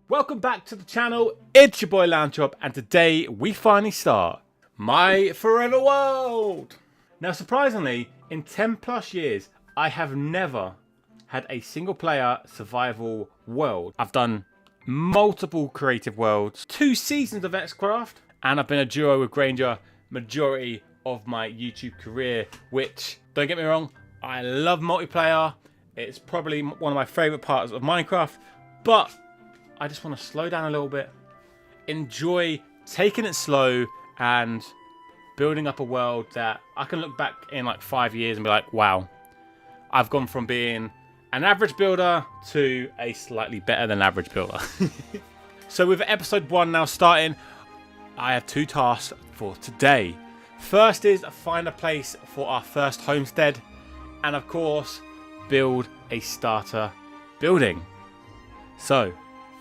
Welcome back to the channel, it's your boy Lambchop, and today we finally start my forever world. Now surprisingly, in 10 plus years, I have never had a single player survival world. I've done multiple creative worlds, 2 seasons of Xcraft, and I've been a duo with Granger majority of my YouTube career, which, don't get me wrong, I love multiplayer. It's probably one of my favourite parts of Minecraft, but I just want to slow down a little bit, enjoy taking it slow and building up a world that I can look back in like 5 years and be like, wow, I've gone from being an average builder to a slightly better than average builder. So with episode 1 now starting, I have 2 tasks for today. First is find a place for our first homestead, and of course, build a starter building. So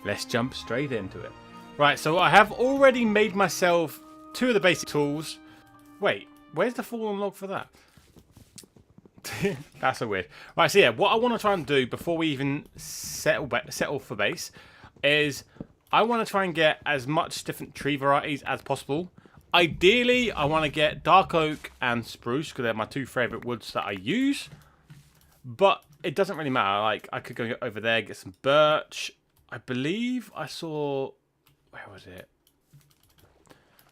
let's jump straight into it. Right, so I have already made myself 2 of the basic tools. Wait, where's the fallen log for that? That's so weird. Right, so yeah, what I want to try and do before we even settle for base is I want to try and get as much different tree varieties as possible. Ideally, I want to get dark oak and spruce because they're my 2 favourite woods that I use. But it doesn't really matter. Like, I could go over there, get some birch. I believe I saw... Where was it?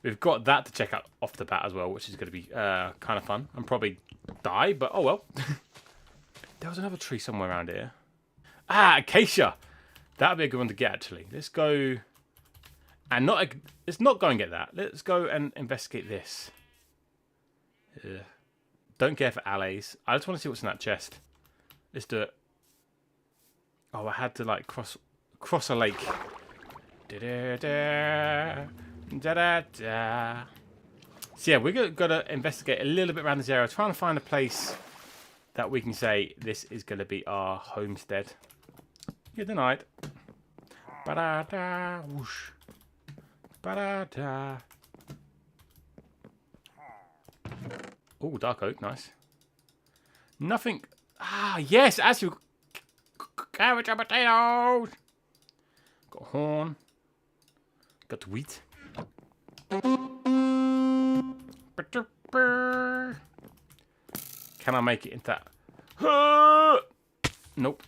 We've got that to check out off the bat as well, which is going to be kind of fun. I'm probably die, but oh well. There was another tree somewhere around here. Ah, acacia! That would be a good one to get, actually. Let's go... And let's not go and get that. Let's go and investigate this. Ugh. Don't care for allays. I just want to see what's in that chest. Let's do it. Oh, I had to like cross a lake. Da-da-da. Da-da-da. So yeah, we're gonna investigate a little bit around this area, trying to find a place that we can say this is gonna be our homestead. You're denied. Ba-da-da, whoosh. Ba-da-da. Oh, dark oak, nice. Nothing. Ah, yes, actually. Cabbage and potatoes. Got horn. Got wheat. Can I make it into that? Nope.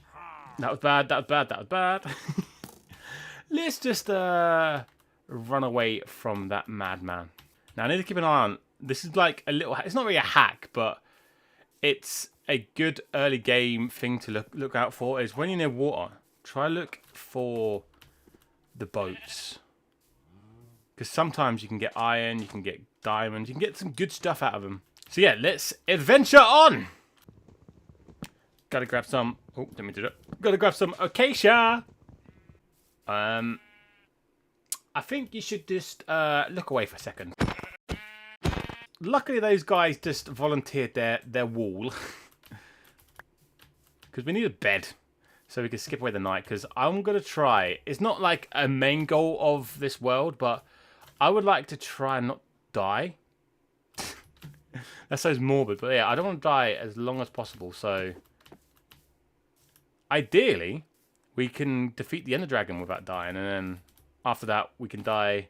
That was bad, that was bad, that was bad. Let's just run away from that madman. Now I need to keep an eye on, this is like a little, it's not really a hack, but it's a good early game thing to look out for, is when you're near water, try look for the boats. Because sometimes you can get iron, you can get diamonds, you can get some good stuff out of them. So yeah, let's adventure on! Gotta grab some, oh, let me do that. Gotta grab some acacia! I think you should just look away for a second. Luckily those guys just volunteered their wall. Because we need a bed. So we can skip away the night. Because I'm going to try. It's not like a main goal of this world. But I would like to try and not die. That sounds morbid. But yeah, I don't want to die as long as possible. So ideally, we can defeat the Ender Dragon without dying. And then after that, we can die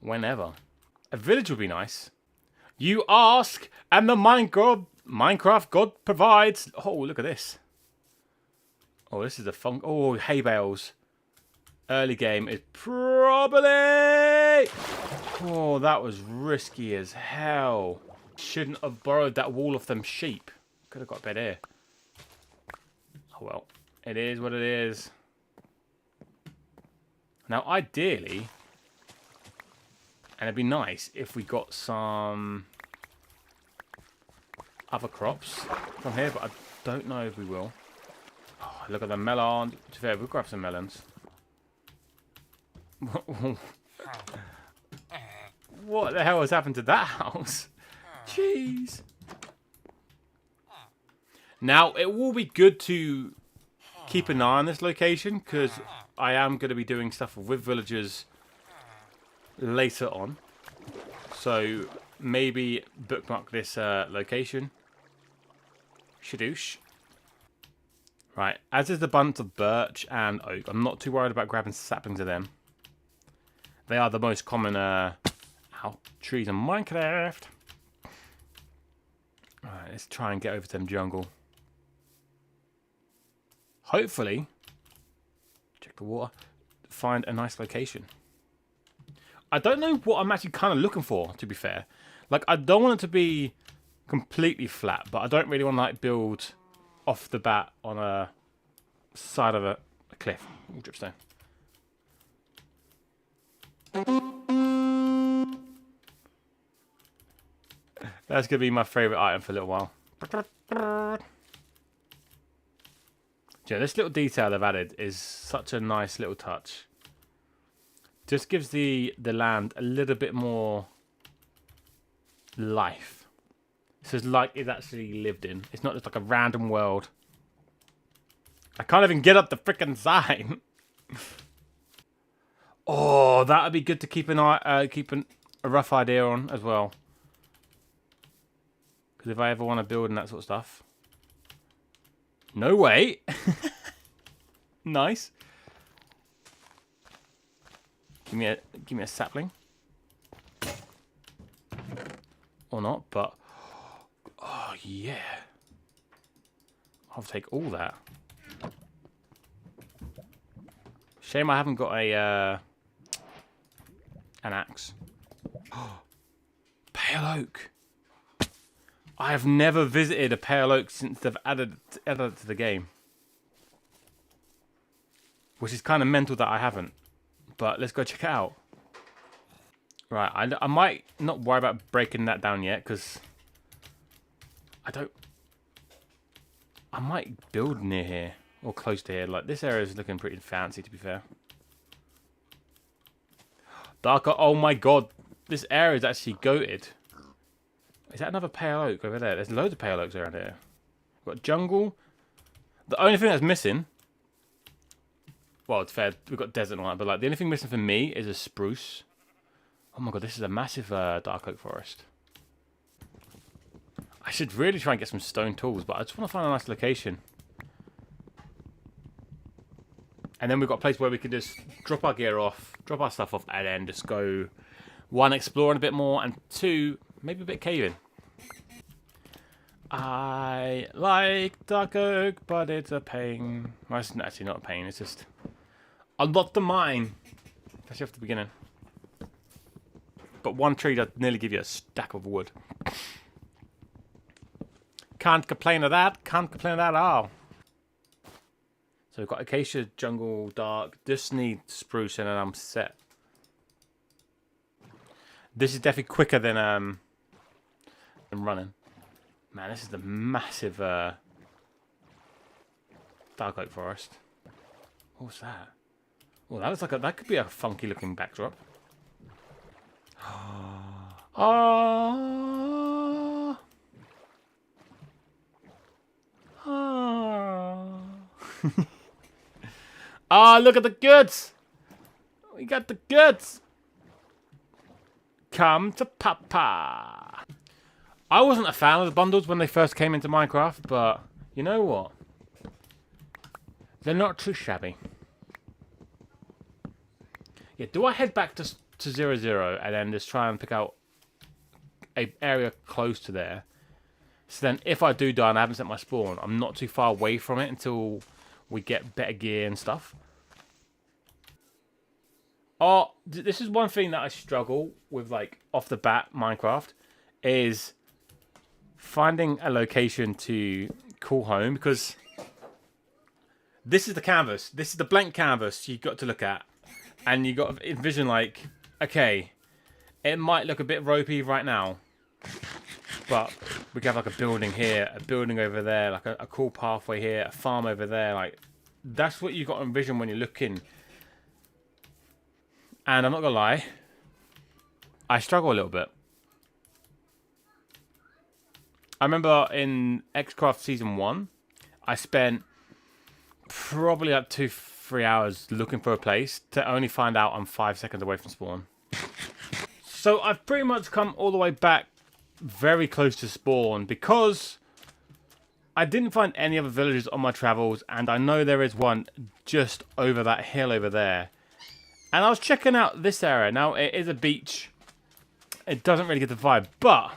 whenever. A village would be nice. You ask, and the Minecraft God provides. Oh, look at this. Oh, this is a fun. Oh, hay bales. Early game is probably. Oh, that was risky as hell. Shouldn't have borrowed that wool off them sheep. Could have got a bed here. Oh well, it is what it is. Now, ideally, and it'd be nice if we got some other crops from here, but I don't know if we will. Oh, look at the melon. To be fair, we'll grab some melons. What the hell has happened to that house? Jeez. Now, it will be good to keep an eye on this location, because I am going to be doing stuff with villagers later on. So maybe bookmark this location. Shadoosh. Right, as is the bunch of birch and oak. I'm not too worried about grabbing saplings of them. They are the most common trees in Minecraft. Alright, let's try and get over to them jungle. Hopefully, check the water, find a nice location. I don't know what I'm actually kind of looking for, to be fair. Like, I don't want it to be completely flat, but I don't really want to like build off the bat on a side of a cliff. Ooh, dripstone. That's going to be my favourite item for a little while. Yeah, this little detail they've added is such a nice little touch. Just gives the land a little bit more life. So it's like it's actually lived in. It's not just like a random world. I can't even get up the freaking sign. Oh, that would be good to keep an eye, a rough idea on as well. Because if I ever want to build and that sort of stuff. No way. Nice. Give me a sapling. Or not, but oh yeah. I'll take all that. Shame I haven't got a an axe. Pale oak. I have never visited a pale oak since they've added it to the game. Which is kind of mental that I haven't. But let's go check it out. Right, I might not worry about breaking that down yet, because I might build near here, or close to here. Like, this area is looking pretty fancy, to be fair. Darker, oh my god, this area is actually goated. Is that another pale oak over there? There's loads of pale oaks around here. We've got jungle. The only thing that's missing, well, it's fair, we've got desert and all that, but like the only thing missing for me is a spruce. Oh my god, this is a massive dark oak forest. I should really try and get some stone tools, but I just want to find a nice location. And then we've got a place where we can just drop our gear off, drop our stuff off, and then just go, one, exploring a bit more, and two, maybe a bit caving. I like dark oak, but it's a pain. Well, it's actually not a pain, it's just a lot to mine, especially after the beginning. But one tree does nearly give you a stack of wood. Can't complain of that, can't complain of that at all. So we've got acacia, jungle, dark, just need spruce and then I'm set. This is definitely quicker than running. Man, this is the massive dark oak forest. What's that? Oh, that looks like that could be a funky looking backdrop. Oh. Oh. Ah, look at the goods. We got the goods. Come to Papa. I wasn't a fan of the bundles when they first came into Minecraft, but you know what? They're not too shabby. Yeah, do I head back to 0-0 and then just try and pick out an area close to there? So then if I do die and I haven't set my spawn, I'm not too far away from it until we get better gear and stuff. Oh, this is one thing that I struggle with, like, off the bat Minecraft, is finding a location to call home, because this is the canvas. This is the blank canvas you've got to look at. And you've got to envision, like, okay, it might look a bit ropey right now, but we can have, like, a building here, a building over there, like a cool pathway here, a farm over there. Like, that's what you've got to envision when you're looking. And I'm not going to lie, I struggle a little bit. I remember in Xcraft Season 1, I spent probably like 2-3 hours looking for a place to only find out I'm 5 seconds away from spawn. So I've pretty much come all the way back very close to spawn because I didn't find any other villages on my travels, and I know there is one just over that hill over there. And I was checking out this area. Now, it is a beach. It doesn't really get the vibe, but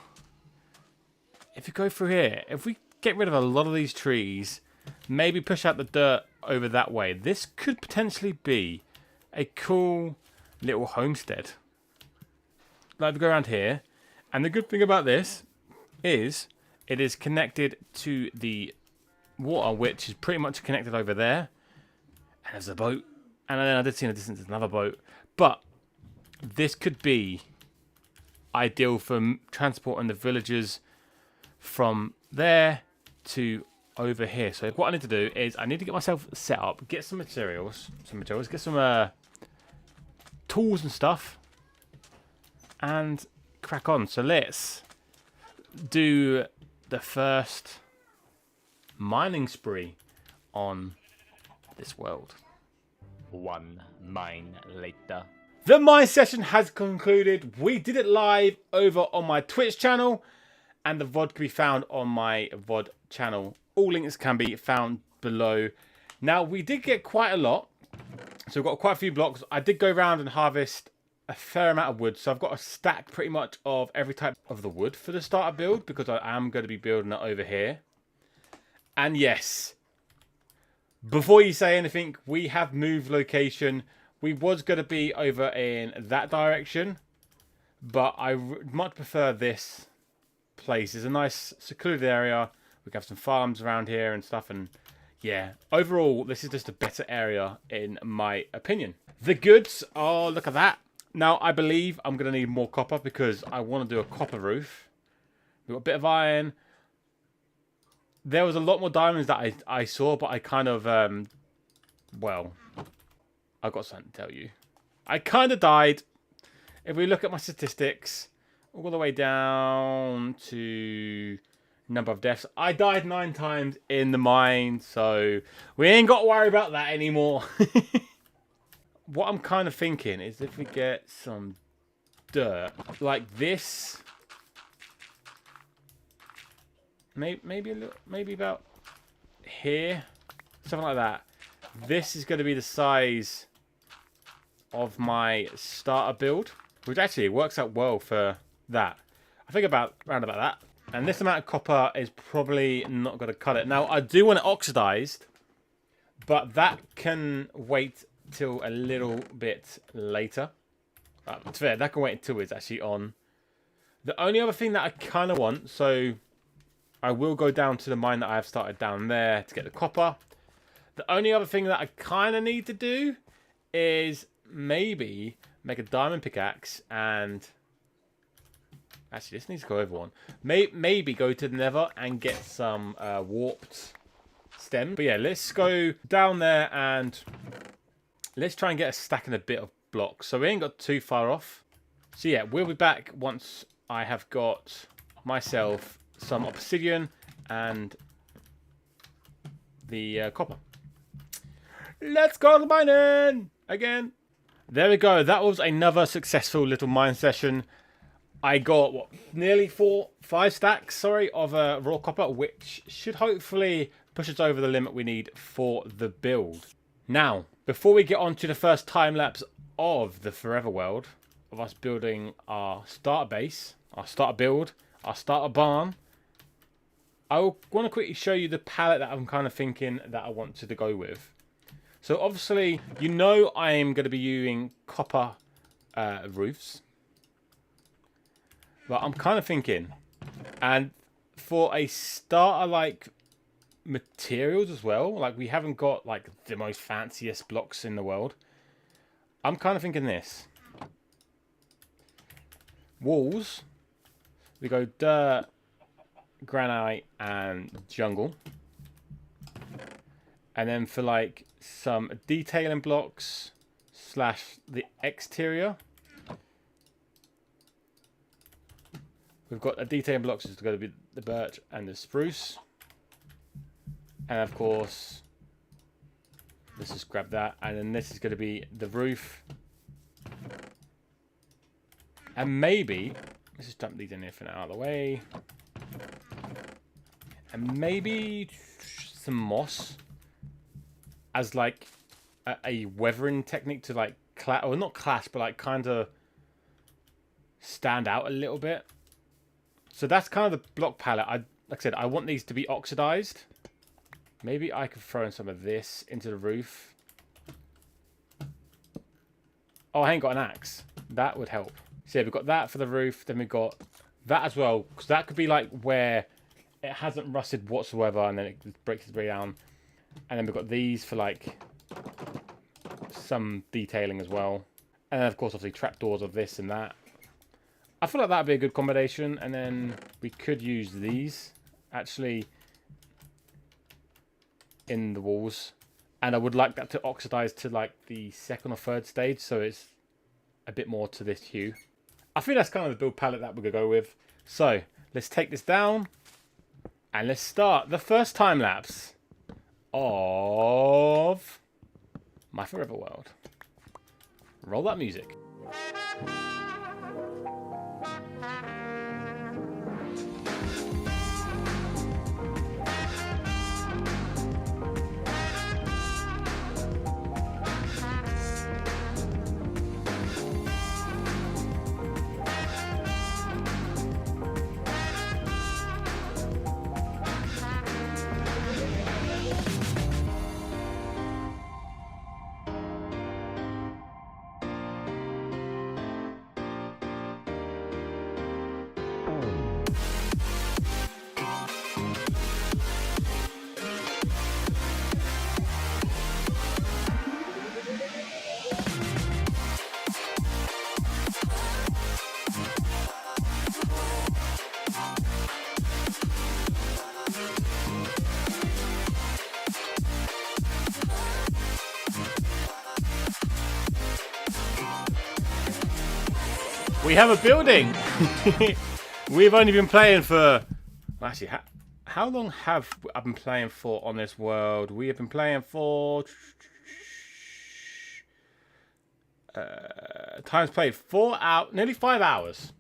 if you go through here, if we get rid of a lot of these trees, maybe push out the dirt over that way, this could potentially be a cool little homestead. Like, we go around here, and the good thing about this is it is connected to the water, which is pretty much connected over there. And there's a boat. And then I did see in the distance another boat. But this could be ideal for transporting the villagers from there to over here. So what I need to do is I need to get myself set up, get some materials, get some tools and stuff, and crack on. So let's do the first mining spree on this world. 1 mine later. The mine session has concluded. We did it live over on my Twitch channel, and the VOD can be found on my VOD channel. All links can be found below. Now, we did get quite a lot, so we've got quite a few blocks. I did go around and harvest a fair amount of wood, so I've got a stack pretty much of every type of the wood for the starter build, because I am going to be building it over here. And yes, before you say anything, we have moved location. We was going to be over in that direction, but I much prefer this place. It's a nice secluded area. We have some farms around here and stuff, and yeah, overall this is just a better area in my opinion. The goods, oh, look at that. Now, I believe I'm going to need more copper because I want to do a copper roof. We've got a bit of iron. There was a lot more diamonds that I saw, but I kind of, well, I've got something to tell you. I kind of died. If we look at my statistics, all the way down to number of deaths, I died 9 times in the mine, so we ain't got to worry about that anymore. What I'm kind of thinking is if we get some dirt like this, maybe a little, maybe about here, something like that. This is going to be the size of my starter build, which actually works out well for that. I think around about that. And this amount of copper is probably not going to cut it. Now, I do want it oxidized, but that can wait till a little bit later. To fair, that can wait until it's actually on. The only other thing that I kind of want, so I will go down to the mine that I have started down there to get the copper. The only other thing that I kind of need to do is maybe make a diamond pickaxe, and actually this needs to go over one. Maybe go to the nether and get some warped stem. But yeah, let's go down there and let's try and get a stack and a bit of blocks. So we ain't got too far off. So yeah, we'll be back once I have got myself some obsidian and the copper. Let's go mining again. There we go. That was another successful little mine session. I got, what, nearly 5 stacks, sorry, of raw copper, which should hopefully push us over the limit we need for the build. Now, before we get on to the first time lapse of the Forever World, of us building our starter base, our starter build, our starter barn, I want to quickly show you the palette that I'm kind of thinking that I want to go with. So obviously, you know I am going to be using copper roofs. But I'm kind of thinking, and for a starter, like, materials as well, like, we haven't got, like, the most fanciest blocks in the world. I'm kind of thinking this. Walls, we go dirt, granite, and jungle. And then for, like, some detailing blocks / the exterior, we've got a detailing blocks, is going to be the birch and the spruce. And of course, let's just grab that. And then this is going to be the roof. And maybe, let's just dump these in here for now, out of the way. And maybe some moss as like a weathering technique to like or not clash, but like kind of stand out a little bit. So that's kind of the block palette. Like I said, I want these to be oxidized. Maybe I could throw in some of this into the roof. Oh, I ain't got an axe. That would help. So yeah, we've got that for the roof. Then we've got that as well. Because that could be like where it hasn't rusted whatsoever. And then it breaks its way down. And then we've got these for like some detailing as well. And then of course, obviously trapdoors of this and that. I feel like that'd be a good combination. And then we could use these actually in the walls. And I would like that to oxidize to like the second or third stage, so it's a bit more to this hue. I think that's kind of the build palette that we're going to go with. So let's take this down and let's start the first time lapse of My Forever World. Roll that music. We have a building. We've only been playing for... Actually, how long have I been playing for on this world? We have been playing for... times played 4 hours, nearly 5 hours.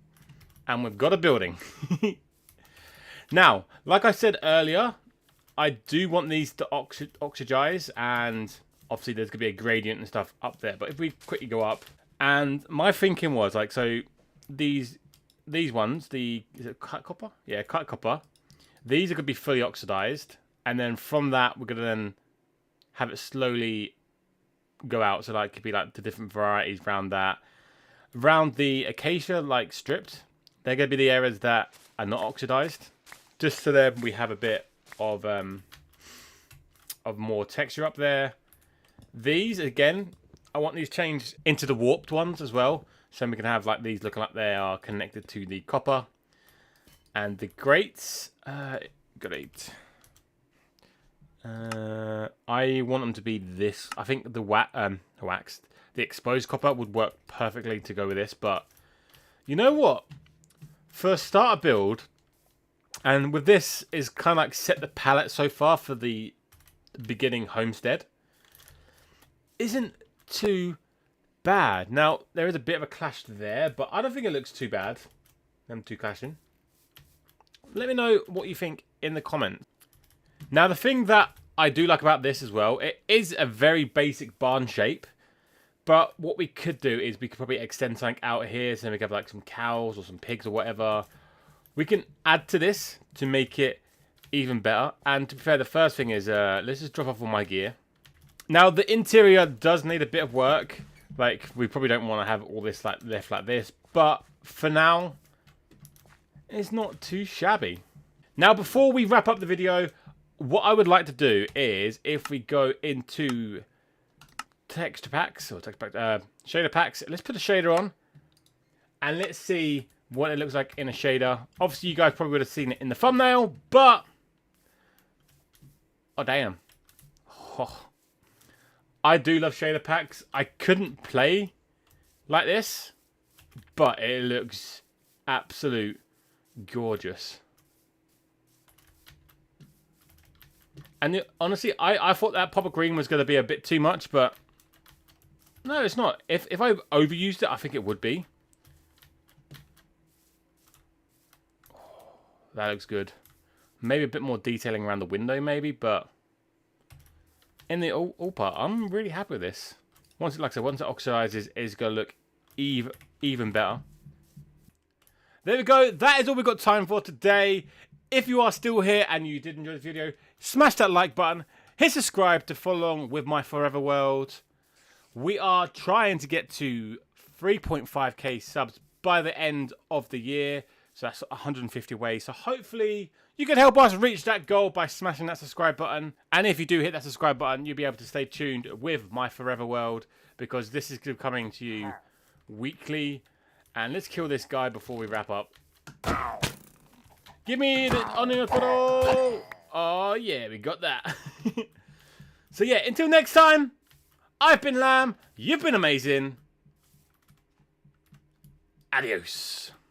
And we've got a building. Now, like I said earlier, I do want these to oxidize. And obviously there's going to be a gradient and stuff up there. But if we quickly go up... And my thinking was like, so these ones, is it cut copper? Yeah, cut copper. These are going to be fully oxidized. And then from that, we're going to then have it slowly go out. So like, it could be like the different varieties around that. Around the acacia, like stripped, they're going to be the areas that are not oxidized. Just so that we have a bit of more texture up there. These, again... I want these changed into the warped ones as well. So we can have like these looking like they are connected to the copper. And the grates, great. I want them to be this. I think the waxed, the exposed copper would work perfectly to go with this. But you know what? For a starter build, and with this is kind of like set the palette so far for the beginning homestead. Isn't too bad. Now, there is a bit of a clash there, but I don't think it looks too bad. Them two clashing. Let me know what you think in the comments. Now, the thing that I do like about this as well, it is a very basic barn shape, but what we could do is we could probably extend something out here, so we could have like some cows or some pigs or whatever. We can add to this to make it even better. And to be fair, the first thing is, let's just drop off all my gear. Now, the interior does need a bit of work. Like, we probably don't want to have all this like left like this. But for now, it's not too shabby. Now, before we wrap up the video, what I would like to do is, if we go into texture packs, or shader packs, let's put a shader on. And let's see what it looks like in a shader. Obviously, you guys probably would have seen it in the thumbnail, but... Oh, damn. Oh. I do love shader packs. I couldn't play like this, but it looks absolute gorgeous. And honestly, I thought that pop of green was going to be a bit too much, but no, it's not. If I overused it, I think it would be. Oh, that looks good. Maybe a bit more detailing around the window, maybe, but in the all part, I'm really happy with this. Once it, like I said, once it oxidizes, it's going to look even better. There we go. That is all we've got time for today. If you are still here and you did enjoy the video, smash that like button. Hit subscribe to follow along with my Forever World. We are trying to get to 3.5k subs by the end of the year. So that's 150 ways. So hopefully you can help us reach that goal by smashing that subscribe button. And if you do hit that subscribe button, you'll be able to stay tuned with my Forever World, because this is coming to you weekly. And let's kill this guy before we wrap up. Give me the onion photo. Oh yeah, we got that. So yeah, until next time, I've been Lamb. You've been amazing. Adios.